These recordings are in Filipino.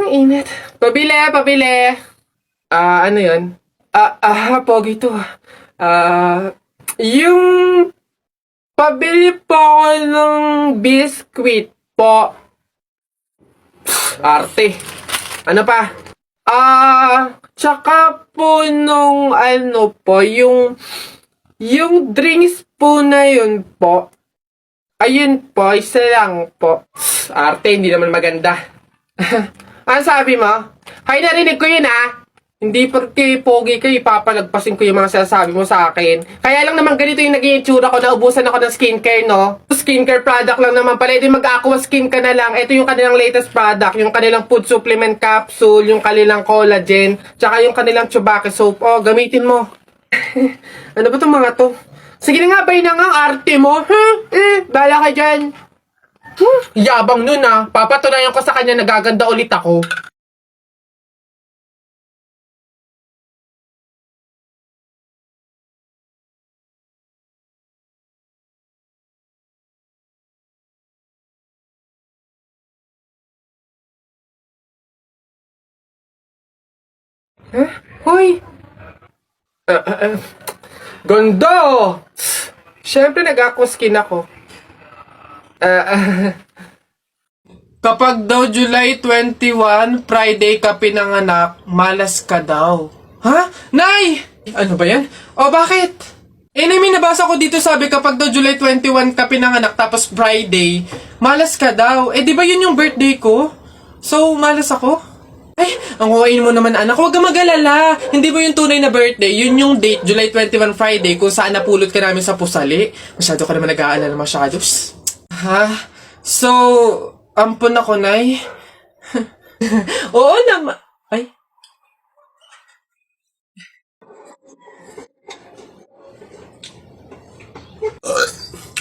ang init. Pabili, pabili. Ano yun? Pogi to. Yung pabili po ako ng biskwit po. Arte. Ano pa? Tsaka po nung ano po, yung drinks po na yun po. Ayun po, isa lang po. Arte, hindi naman maganda. Ano sabi mo? Hay, narinig ko yun Hindi porque pogi kayo, ipapalagpasin ko yung mga sinasabi mo sa akin. Kaya lang naman ganito yung naging itsura ko, naubusan ako ng skincare, no? Skincare product lang naman pala, edi mag-aqua skin ka na lang. Ito yung kanilang latest product, yung kanilang food supplement capsule, yung kanilang collagen, tsaka yung kanilang Chubaki soap. Oh, gamitin mo. Ano ba itong mga to? Sige na nga, bay na nga, arte mo. Bala ka dyan. Yabang nun Papatunayan ko sa kanya nagaganda ulit ako. Hoy! Ganda! Siyempre nag-aqua skin ako. Kapag daw July 21, Friday ka pinanganak, malas ka daw. Ha? Nay! Ano ba yan? O bakit? May nabasa ko dito sabi kapag daw July 21 ka pinanganak tapos Friday, malas ka daw. Di ba yun yung birthday ko? So, malas ako? Ay, ang huwain mo naman anak, huwag ka mag-alala. Hindi mo yung tunay na birthday, yun yung date, July 21 Friday, kung saan napulot ka namin sa pusali. Masyado ka naman nag-aalala masyado. Ha? So, ampun ako, Nay. Oo naman. Ay.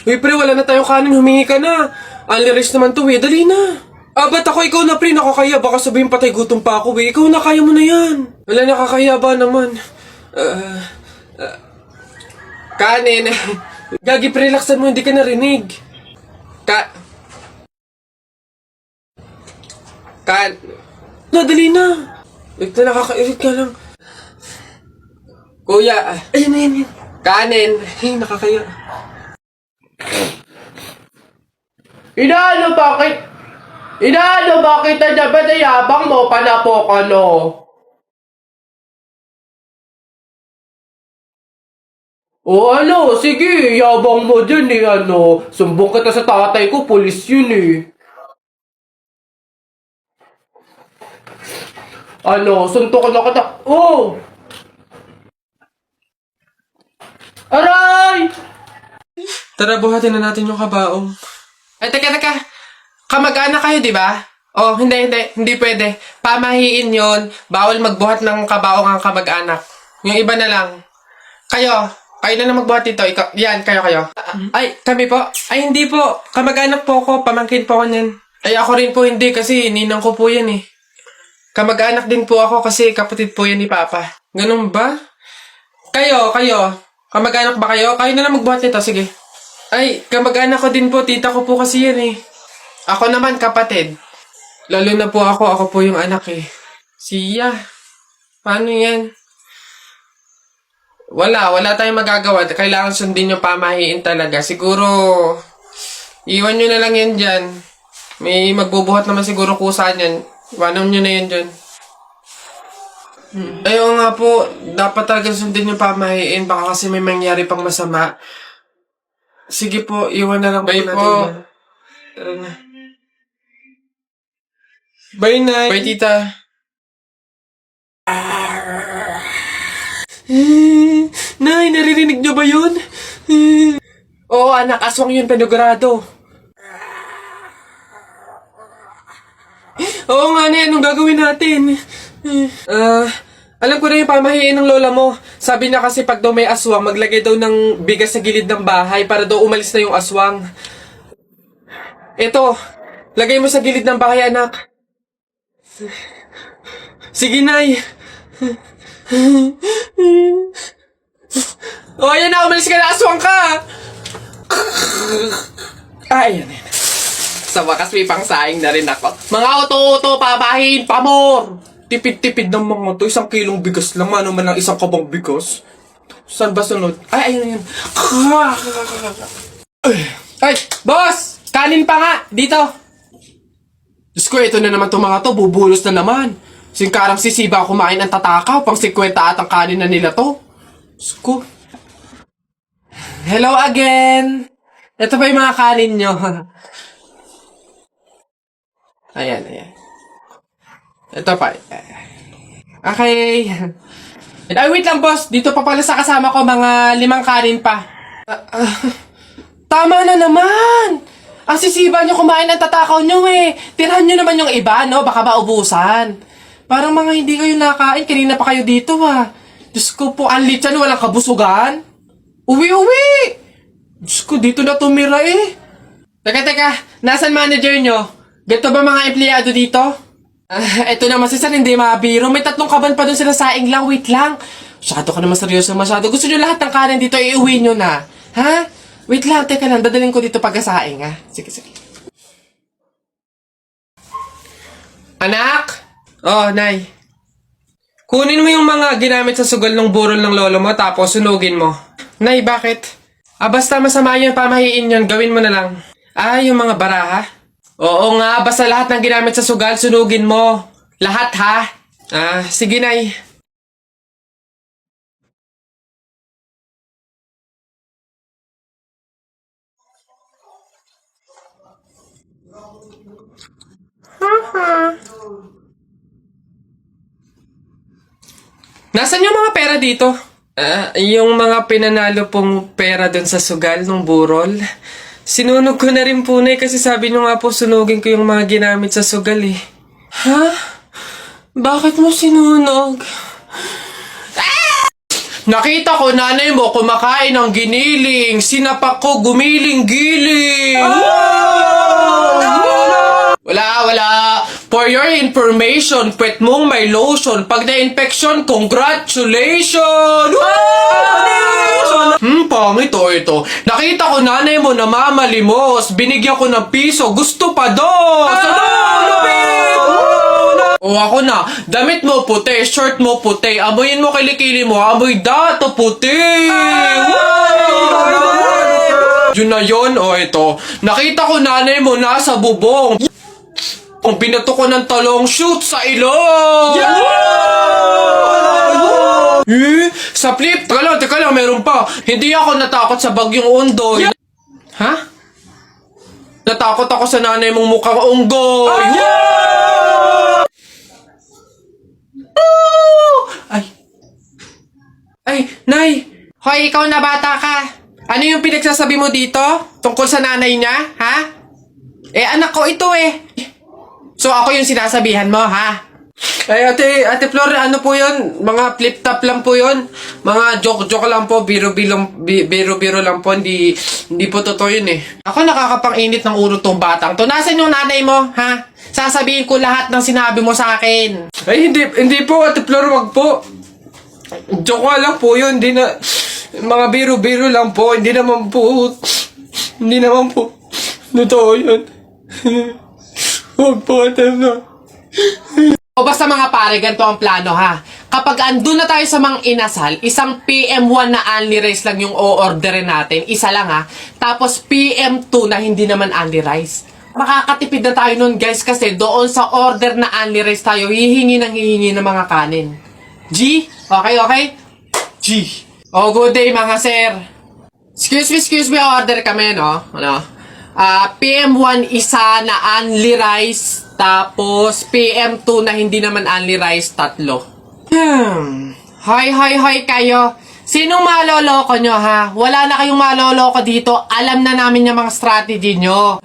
Uy, pre, wala na tayong kanin, humingi ka na. Aliris naman to, dali na. Ba't ako? Ikaw na, pre, nakakaya. Baka sabihin patay gutom pa ako, Ikaw na, kaya mo na yan. Wala, nakakaya ba naman? Kanin. Gagi, pre, relaxan mo, hindi ka narinig. Dali na. Wait na, nakakairit ka lang. Kuya. Ayan. Kanin. Ay, nakakaya. Bakit na dyan? Ba't yabang mo? Panapo ka, no? Sige, yabang mo dyan Sumbong kita sa tatay ko, pulis yun Suntok na kita. Aray! Tara, buhatin na natin yung kabaong. Ay, teka. Kamag-anak kayo, di ba? Hindi pwede. Pamahiin yon. Bawal magbuhat ng kabaong ang kamag-anak. Yung iba na lang. Kayo na lang magbuhat dito. Yan, kayo. Ay, kami po. Ay, hindi po. Kamag-anak po ako. Pamangkin po ako niyan. Ay, ako rin po hindi kasi ninang ko po yan Kamag-anak din po ako kasi kapatid po yan ni Papa. Ganun ba? Kayo. Kamag-anak ba kayo? Kayo na lang magbuhat nito, sige. Ay, kamag-anak ko din po. Tita ko po kasi yan Ako naman, kapatid. Lalo na po ako po yung anak Siya. Paano yan? Wala tayong magagawa. Kailangan sundin yung pamahiin talaga. Siguro, iwan nyo na lang yan dyan. May magbubuhat naman siguro kusa yan. Iwanan nyo na yan dyan. Ayaw nga po, dapat talaga sundin yung pamahiin. Baka kasi may mangyari pang masama. Sige po, iwan na lang po natin. Bye po. Tara na. Bye, Nay. Bye, Tita. Nay, naririnig niyo ba yun? Oo, anak. Aswang yun, penogrado. Oo nga, Nay. Anong gagawin natin? Alam ko na yung pamahiin ng lola mo. Sabi niya kasi pag daw may aswang, maglagay daw ng bigas sa gilid ng bahay para daw umalis na yung aswang. Ito, lagay mo sa gilid ng bahay, anak. Sige, Nay. Ayan na, umalis ka na, aswang ka! Ayan. Sa wakas may pangsaing na rin ako. Mga uto-uto, papahin, pamor! Tipid-tipid ng mga to. 1 kilong bigas lang. Ano man lang 1 kabang bigas. Saan ba sunod? Ay, ayun yun. Ay, boss! Kanin pa nga! Dito! Diyos ko, ito na naman itong mga to. Bubulos na naman. Singkarang sisiba kumain ng tatakaw. Pang 50 at ang kanin na nila to. Diyos ko. Hello again! Ito pa yung mga kanin nyo. Ayan, ayan. Ito pa. Okay. Ay, wait lang, boss. Dito pa pala sa kasama ko, mga 5 kanin pa. Tama na naman! Ang sisiba nyo kumain ng tatakaw nyo eh. Tirahan nyo naman yung iba, no? Baka maubusan. Parang mga hindi kayo nakain. Kanina pa kayo dito, ha? Diyos ko po, ang litsan, walang kabusugan. Uwi! Diyos ko, dito na tumira eh. Teka. Nasaan manager nyo? Ganito ba mga empleyado dito? Eto naman si Sir, hindi mabiro. May 3 kaban pa dun sila saing lang. Wait lang. Masyado ka naman seryoso masyado. Gusto nyo lahat ng kanin dito, iuwi nyo na. Ha? Wait lang, teka lang. Dadaling ko dito pagkasaing, ha? Sige. Anak? Oh, Nay. Kunin mo yung mga ginamit sa sugal ng burol ng lolo mo, tapos sunugin mo. Nay, bakit? Basta masama yung pamahiin yun, gawin mo na lang. Yung mga baraha? Oo nga, basta lahat ng ginamit sa sugal, sunugin mo. Lahat, ha? Sige, Nay. Nasaan yung mga pera dito? Yung mga pinanalo pong pera dun sa sugal ng burol. Sinunog ko na rin po, Nay, kasi sabi nyo nga po sunugin ko yung mga ginamit sa sugal eh. Ha? Bakit mo sinunog? Nakita ko nanay mo kumakain ng giniling. Sinapak ko gumiling-giling. Wala. For your information, pwet mong may lotion. Pag na-infection, congratulations! Pangit ito. Nakita ko nanay mo namamalimos. Binigyan ko ng piso. Gusto pa doon. Ako na. Damit mo puti, shirt mo puti. Amoyin mo kilikili mo. Amoy dato puti. Yun na yun. Ito. Nakita ko nanay mo nasa bubong. Kung binato ko ng talong, shoot sa ilong! Sa flip, teka lang, meron pa. Hindi ako natakot sa bagyong Undoy. Ha? Natakot ako sa nanay mong mukhang unggoy. Ay, Nay! Hoy, ikaw na bata ka. Ano yung pinagsasabi mo dito? Tungkol sa nanay niya, ha? Anak ko ito eh. So, ako yung sinasabihan mo, ha? Ay, Ate Flor, ano po yun? Mga flip-top lang po yun. Mga joke-joke lang po. Biro-biro lang po. Hindi po totoo yun eh. Ako nakakapang-init ng ulo tong batang to. Nasaan yung nanay mo, ha? Sasabihin ko lahat ng sinabi mo sa akin. Ay, hindi po, Ate Flor, wag po. Joke lang po yun. Hindi na... Mga biro-biro lang po. Hindi naman po... Totoo yun. Huwag po, Ate Flor. O basta mga pare, ganito ang plano ha. Kapag andun na tayo sa mga inasal, isang PM1 na only rice lang yung o-orderin natin. Isa lang ha. Tapos PM2 na hindi naman only rice. Makakatipid na tayo nun guys kasi doon sa order na only rice tayo, hihingi ng mga kanin. G? Okay? G. Good day mga sir. Excuse me, order kami no? PM1 isa na only rice, tapos PM2 na hindi naman only rice, 3. Hoy kayo. Sinong maloloko nyo ha? Wala na kayong maloloko dito. Alam na namin yung mga strategy nyo.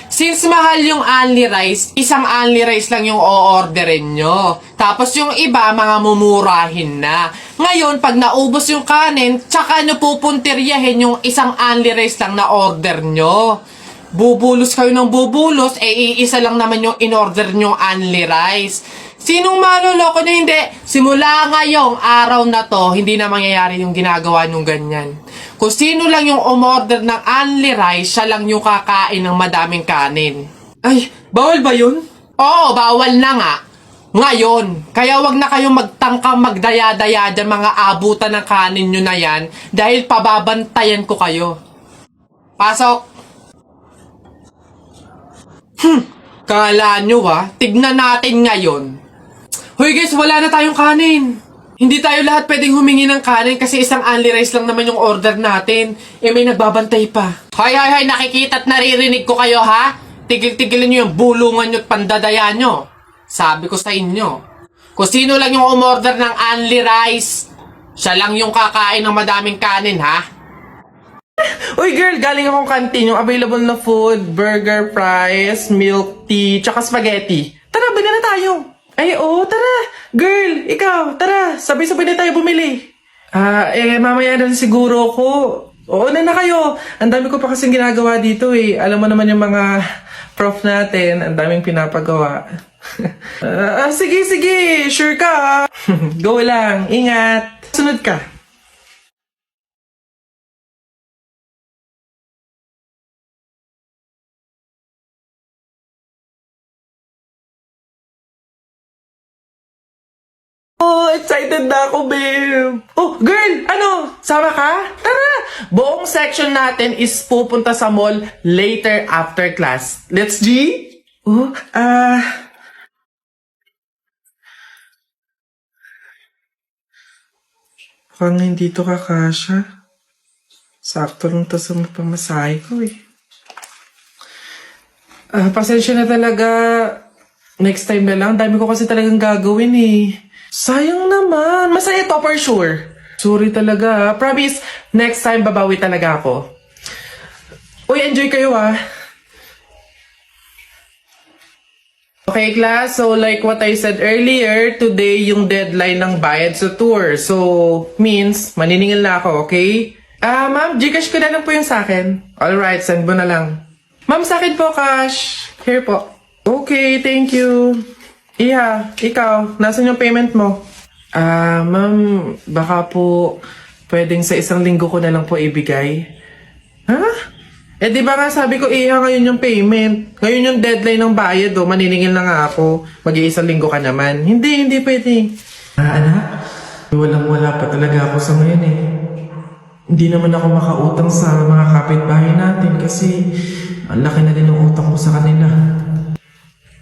Since mahal yung only rice, isang only rice lang yung o-orderin nyo. Tapos yung iba, mga mumurahin na. Ngayon, pag naubos yung kanin, tsaka nyo pupuntiryahin yung isang only rice lang na order nyo. Bubulos kayo ng bubulos, iisa lang naman yung in-order nyo only rice. Sinong maloloko nyo? Hindi. Simula ngayong araw na to, hindi na mangyayari yung ginagawa nung ganyan. Kung sino lang yung umorder ng only rice, siya lang yung kakain ng madaming kanin. Ay, bawal ba yun? Oo, bawal na nga. Ngayon, kaya wag na kayong magtangkang magdaya-daya dyan mga abutan ng kanin nyo na yan dahil pababantayan ko kayo. Pasok! Kala nyo tignan natin ngayon. Hoy guys, wala na tayong kanin. Hindi tayo lahat pwedeng humingi ng kanin kasi isang only rice lang naman yung order natin. May nagbabantay pa. Hoy, nakikita at naririnig ko kayo ha? Tigil-tigilan nyo yung bulungan nyo at pandadaya nyo. Sabi ko sa inyo, kung sino lang yung umorder ng only rice, siya lang yung kakain ng madaming kanin ha? Uy girl, galing akong canteen, yung available na food, burger, fries, milk tea, tsaka spaghetti. Tara, bili na tayo. Ay, oo, tara. Girl, ikaw, tara. Sabay-sabay na tayo bumili. Mamaya na siguro ko. Oo na kayo. Ang dami ko pa kasing ginagawa dito eh. Alam mo naman yung mga prof natin, ang daming pinapagawa. Sige. Sure ka. Go lang. Ingat. Sunod ka. Oh, excited na ako, babe. Oh, girl, ano? Sama ka? Tara! Buong section natin is pupunta sa mall later after class. Let's G? Oh, mukhang hindi to kakasya. Sakto lang to sa pamasahe ko eh. Pasensya na talaga. Next time na lang. Dami ko kasi talagang gagawin eh. Sayang naman. Masaya to for sure. Sorry talaga. Promise, next time babawi talaga ako. Uy, enjoy kayo Okay, class. So, like what I said earlier, today yung deadline ng bayad sa tour. So, means, maniningil na ako, okay? Ma'am, Gcash ko na lang po yung sa akin. Alright, send mo na lang. Ma'am, sa akin po, cash. Here po. Okay, thank you. Iha, ikaw, nasan yung payment mo? Ma'am, baka po pwedeng sa isang linggo ko na lang po ibigay. Ha? Di ba nga sabi ko, Iha, ngayon yung payment. Ngayon yung deadline ng bayad, maniningil na nga ako. Mag-iisang linggo ka naman. Hindi pwede. Anak, walang-wala pa talaga ako sa ngayon eh. Hindi naman ako makautang sa mga kapitbahay natin kasi ang laki na din ng utang ko sa kanila.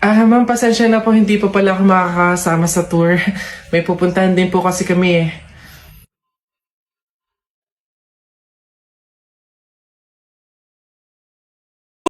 Ma'am, pasensya na po, hindi po pala ako makakasama sa tour. May pupuntahan din po kasi kami eh.